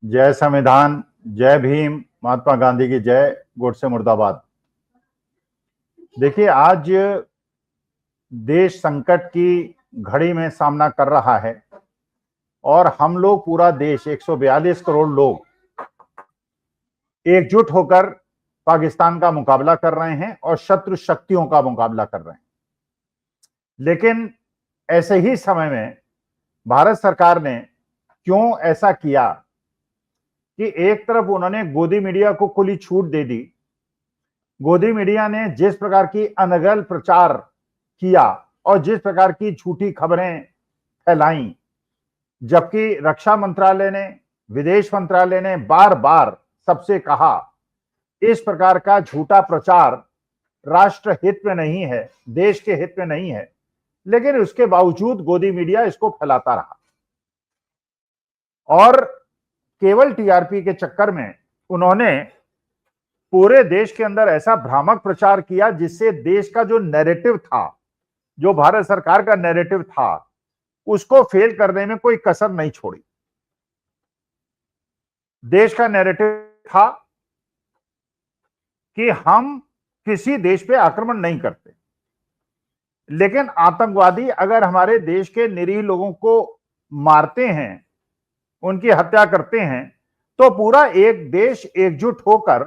जय संविधान, जय भीम, महात्मा गांधी की जय, गोडसे मुर्दाबाद। देखिए, आज देश संकट की घड़ी में सामना कर रहा है और हम लोग, पूरा देश 142 करोड़ लोग एकजुट होकर पाकिस्तान का मुकाबला कर रहे हैं और शत्रु शक्तियों का मुकाबला कर रहे हैं। लेकिन ऐसे ही समय में भारत सरकार ने क्यों ऐसा किया कि एक तरफ उन्होंने गोदी मीडिया को खुली छूट दे दी। गोदी मीडिया ने जिस प्रकार की अनर्गल प्रचार किया और जिस प्रकार की झूठी खबरें फैलाई, जबकि रक्षा मंत्रालय ने, विदेश मंत्रालय ने बार बार सबसे कहा इस प्रकार का झूठा प्रचार राष्ट्र हित में नहीं है, देश के हित में नहीं है, लेकिन उसके बावजूद गोदी मीडिया इसको फैलाता रहा और केवल टीआरपी के चक्कर में उन्होंने पूरे देश के अंदर ऐसा भ्रामक प्रचार किया जिससे देश का जो नैरेटिव था, जो भारत सरकार का नैरेटिव था, उसको फेल करने में कोई कसर नहीं छोड़ी। देश का नैरेटिव था कि हम किसी देश पे आक्रमण नहीं करते, लेकिन आतंकवादी अगर हमारे देश के निरीह लोगों को मारते हैं, उनकी हत्या करते हैं, तो पूरा एक देश एकजुट होकर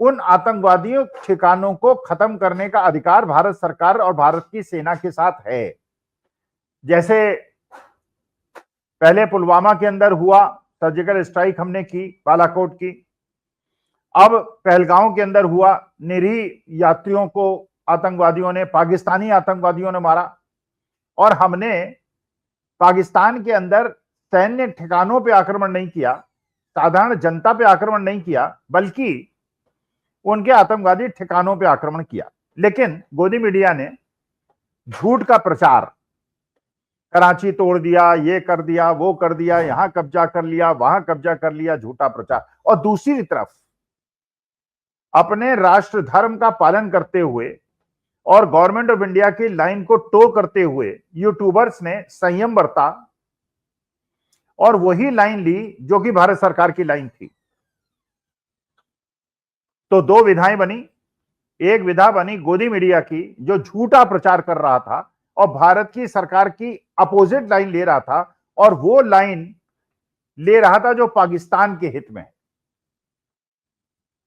उन आतंकवादियों ठिकानों को खत्म करने का अधिकार भारत सरकार और भारत की सेना के साथ है। जैसे पहले पुलवामा के अंदर हुआ, सर्जिकल स्ट्राइक हमने की बालाकोट की, अब पहलगांव के अंदर हुआ, निरीह यात्रियों को आतंकवादियों ने, पाकिस्तानी आतंकवादियों ने मारा और हमने पाकिस्तान के अंदर सैन्य ठिकानों पे आक्रमण नहीं किया, साधारण जनता पे आक्रमण नहीं किया, बल्कि उनके आतंकवादी ठिकानों पे आक्रमण किया। लेकिन गोदी मीडिया ने झूठ का प्रचार, कराची तोड़ दिया, ये कर दिया, वो कर दिया, यहां कब्जा कर लिया, वहां कब्जा कर लिया, झूठा प्रचार। और दूसरी तरफ अपने राष्ट्र धर्म का पालन करते हुए और गवर्नमेंट ऑफ इंडिया की लाइन को टो करते हुए यूट्यूबर्स ने संयम बरता और वही लाइन ली जो कि भारत सरकार की लाइन थी। तो दो विधाएं बनी। एक विधा बनी गोदी मीडिया की, जो झूठा प्रचार कर रहा था और भारत की सरकार की अपोजिट लाइन ले रहा था, और वो लाइन ले रहा था जो पाकिस्तान के हित में है।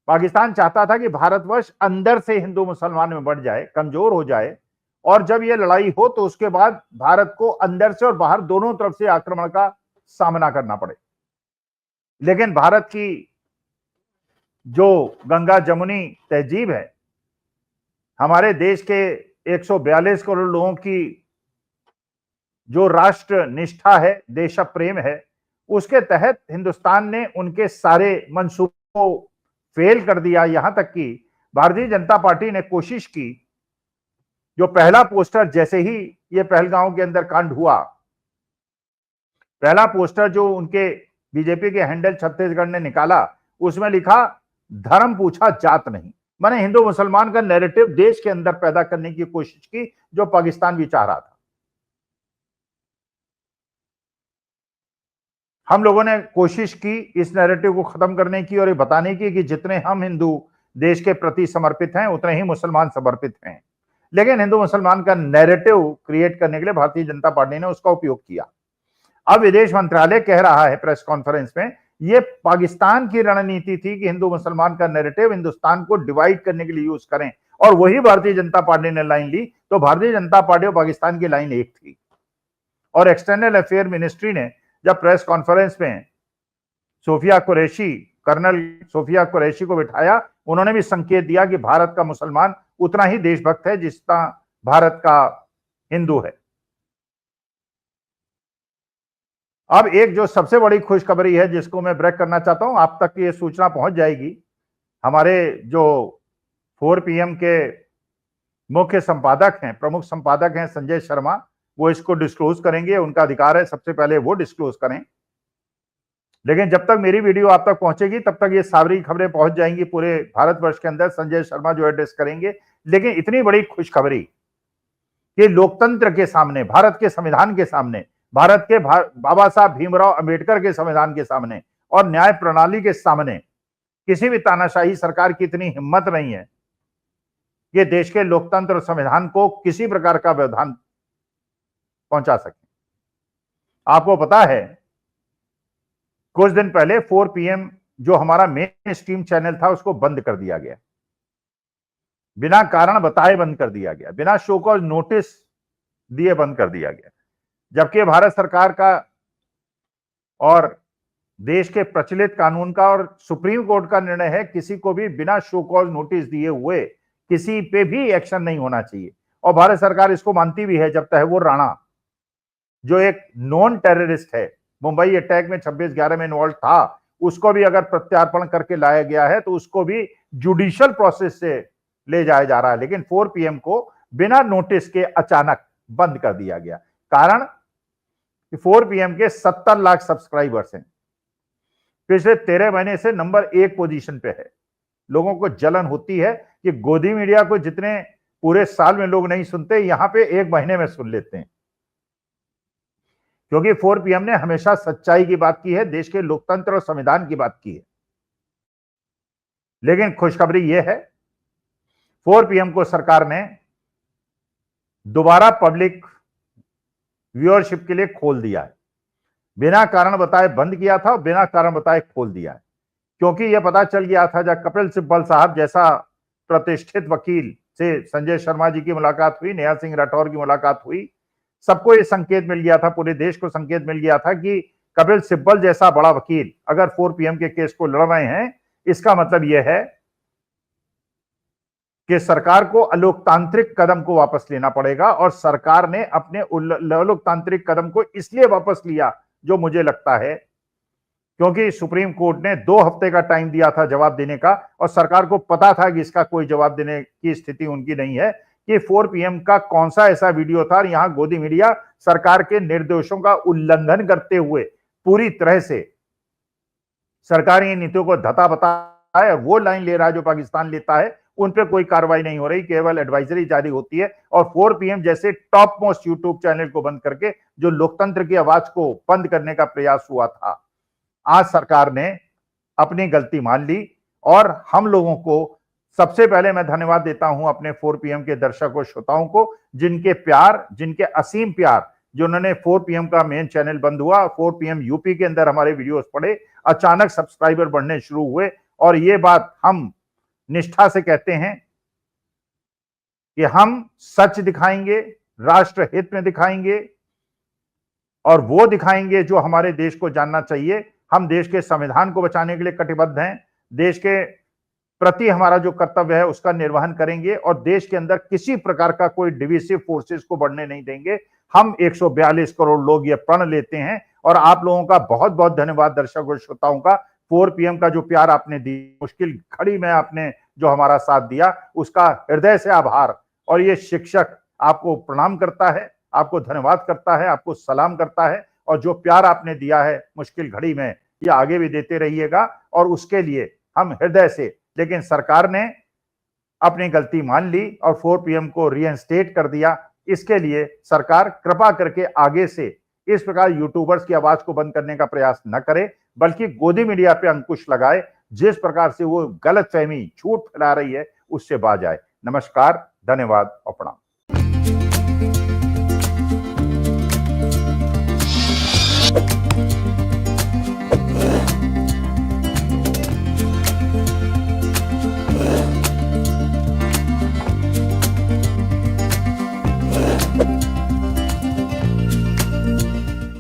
पाकिस्तान चाहता था कि भारतवर्ष अंदर से हिंदू मुसलमान में बढ़ जाए, कमजोर हो जाए, और जब यह लड़ाई हो तो उसके बाद भारत को अंदर से और बाहर दोनों तरफ से आक्रमण का सामना करना पड़े। लेकिन भारत की जो गंगा जमुनी तहजीब है, हमारे देश के 142 करोड़ लोगों की जो राष्ट्र निष्ठा है, देश प्रेम है, उसके तहत हिंदुस्तान ने उनके सारे मंसूबों को फेल कर दिया। यहां तक कि भारतीय जनता पार्टी ने कोशिश की, जो पहला पोस्टर जैसे ही ये पहलगांव के अंदर कांड हुआ, पहला पोस्टर जो उनके बीजेपी के हैंडल छत्तीसगढ़ ने निकाला, उसमें लिखा धर्म पूछा जात नहीं। मैंने हिंदू मुसलमान का नैरेटिव देश के अंदर पैदा करने की कोशिश की, जो पाकिस्तान भी चाह रहा था। हम लोगों ने कोशिश की इस नैरेटिव को खत्म करने की और ये बताने की कि जितने हम हिंदू देश के प्रति समर्पित हैं, उतने ही मुसलमान समर्पित हैं। लेकिन हिंदू मुसलमान का नैरेटिव क्रिएट करने के लिए भारतीय जनता पार्टी ने उसका उपयोग किया। अब विदेश मंत्रालय कह रहा है प्रेस कॉन्फ्रेंस में, यह पाकिस्तान की रणनीति थी कि हिंदू मुसलमान का नैरेटिव हिंदुस्तान को डिवाइड करने के लिए यूज करें, और वही भारतीय जनता पार्टी ने लाइन ली। तो भारतीय जनता पार्टी और पाकिस्तान की लाइन एक थी। और एक्सटर्नल अफेयर मिनिस्ट्री ने जब प्रेस कॉन्फ्रेंस में सोफिया कुरैशी, कर्नल सोफिया कुरैशी को बिठाया, उन्होंने भी संकेत दिया कि भारत का मुसलमान उतना ही देशभक्त है जितना भारत का हिंदू है। अब एक जो सबसे बड़ी खुशखबरी है, जिसको मैं ब्रेक करना चाहता हूं, आप तक ये सूचना पहुंच जाएगी। हमारे जो 4 PM के मुख्य संपादक हैं, प्रमुख संपादक हैं संजय शर्मा, वो इसको डिस्क्लोज करेंगे, उनका अधिकार है, सबसे पहले वो डिस्क्लोज करें। लेकिन जब तक मेरी वीडियो आप तक पहुंचेगी, तब तक ये सारी खबरें पहुंच जाएंगी पूरे भारतवर्ष के अंदर। संजय शर्मा जो एड्रेस करेंगे। लेकिन इतनी बड़ी खुशखबरी कि लोकतंत्र के सामने, भारत के संविधान के सामने, भारत के बाबा साहब भीमराव अंबेडकर के संविधान के सामने और न्याय प्रणाली के सामने किसी भी तानाशाही सरकार की इतनी हिम्मत नहीं है कि देश के लोकतंत्र और संविधान को किसी प्रकार का व्यवधान पहुंचा सके। आपको पता है, कुछ दिन पहले 4 PM जो हमारा मेन स्ट्रीम चैनल था उसको बंद कर दिया गया, बिना कारण बताए बंद कर दिया गया, बिना शो कॉज नोटिस दिए बंद कर दिया गया, जबकि भारत सरकार का और देश के प्रचलित कानून का और सुप्रीम कोर्ट का निर्णय है किसी को भी बिना शो कॉज नोटिस दिए हुए किसी पे भी एक्शन नहीं होना चाहिए। और भारत सरकार इसको मानती भी है। जब तैमूर राणा जो एक नॉन टेररिस्ट है, मुंबई अटैक में 26/11 में इन्वॉल्व था, उसको भी अगर प्रत्यार्पण करके लाया गया है तो उसको भी जुडिशियल प्रोसेस से ले जाया जा रहा है, लेकिन 4 PM को बिना नोटिस के अचानक बंद कर दिया गया। कारण 4 PM के 70 लाख सब्सक्राइबर्स हैं, पिछले 13 महीने से नंबर 1 पोजीशन पे है। लोगों को जलन होती है कि गोदी मीडिया को जितने पूरे साल में लोग नहीं सुनते, यहां पे 1 महीने में सुन लेते हैं, क्योंकि 4 PM ने हमेशा सच्चाई की बात की है, देश के लोकतंत्र और संविधान की बात की है। लेकिन खुशखबरी यह है, 4 PM को सरकार ने दोबारा पब्लिक व्यूअरशिप के लिए खोल दिया है। बिना कारण बताए बंद किया था, बिना कारण बताए खोल दिया है, क्योंकि यह पता चल गया था जब कपिल सिब्बल साहब जैसा प्रतिष्ठित वकील से संजय शर्मा जी की मुलाकात हुई, नेहा सिंह राठौर की मुलाकात हुई, सबको ये संकेत मिल गया था, पूरे देश को संकेत मिल गया था कि कपिल सिब्बल जैसा बड़ा वकील अगर 4 PM के केस को लड़ रहे हैं, इसका मतलब यह है कि सरकार को अलोकतांत्रिक कदम को वापस लेना पड़ेगा। और सरकार ने अपने अलोकतांत्रिक कदम को इसलिए वापस लिया, जो मुझे लगता है, क्योंकि सुप्रीम कोर्ट ने 2 हफ्ते का टाइम दिया था जवाब देने का, और सरकार को पता था कि इसका कोई जवाब देने की स्थिति उनकी नहीं है कि 4 PM का कौन सा ऐसा वीडियो था। यहां गोदी मीडिया सरकार के निर्देशों का उल्लंघन करते हुए पूरी तरह से सरकारी नीतियों को धता बता है, और वो लाइन ले रहा है जो पाकिस्तान लेता है। उन पे कोई कार्रवाई नहीं हो रही, केवल एडवाइजरी जारी होती है। और 4 PM जैसे टॉप मोस्ट यूट्यूब चैनल को बंद करके जो लोकतंत्र की आवाज को बंद करने का प्रयास हुआ था, आज सरकार ने अपनी गलती मान ली। और हम लोगों को सबसे पहले मैं धन्यवाद देता हूं अपने 4 PM के दर्शकों श्रोताओं को, जिनके प्यार, जिनके असीम प्यार, जिन्होंने 4 PM का मेन चैनल बंद हुआ, 4 PM यूपी के अंदर हमारे वीडियोस पड़े, अचानक सब्सक्राइबर बढ़ने शुरू हुए। और ये बात हम निष्ठा से कहते हैं कि हम सच दिखाएंगे, राष्ट्र हित में दिखाएंगे, और वो दिखाएंगे जो हमारे देश को जानना चाहिए। हम देश के संविधान को बचाने के लिए कटिबद्ध हैं, देश के प्रति हमारा जो कर्तव्य है उसका निर्वहन करेंगे, और देश के अंदर किसी प्रकार का कोई डिविसिव फोर्सेस को बढ़ने नहीं देंगे। हम 142 करोड़ लोग ये प्रण लेते हैं। और आप लोगों का बहुत बहुत धन्यवाद, दर्शकों और श्रोताओं का। 4 PM का जो प्यार आपने दी, मुश्किल घड़ी में आपने जो हमारा साथ दिया, उसका हृदय से आभार। और ये शिक्षक आपको प्रणाम करता है, आपको धन्यवाद करता है, आपको सलाम करता है। और जो प्यार आपने दिया है मुश्किल घड़ी में, ये आगे भी देते रहिएगा, और उसके लिए हम हृदय से। लेकिन सरकार ने अपनी गलती मान ली और 4 PM को रीइंस्टेट कर दिया। इसके लिए सरकार कृपा करके आगे से इस प्रकार यूट्यूबर्स की आवाज को बंद करने का प्रयास न करे, बल्कि गोदी मीडिया पे अंकुश लगाए। जिस प्रकार से वो गलतफहमी, झूठ फैला रही है, उससे बाज आए। नमस्कार, धन्यवाद और प्रणाम।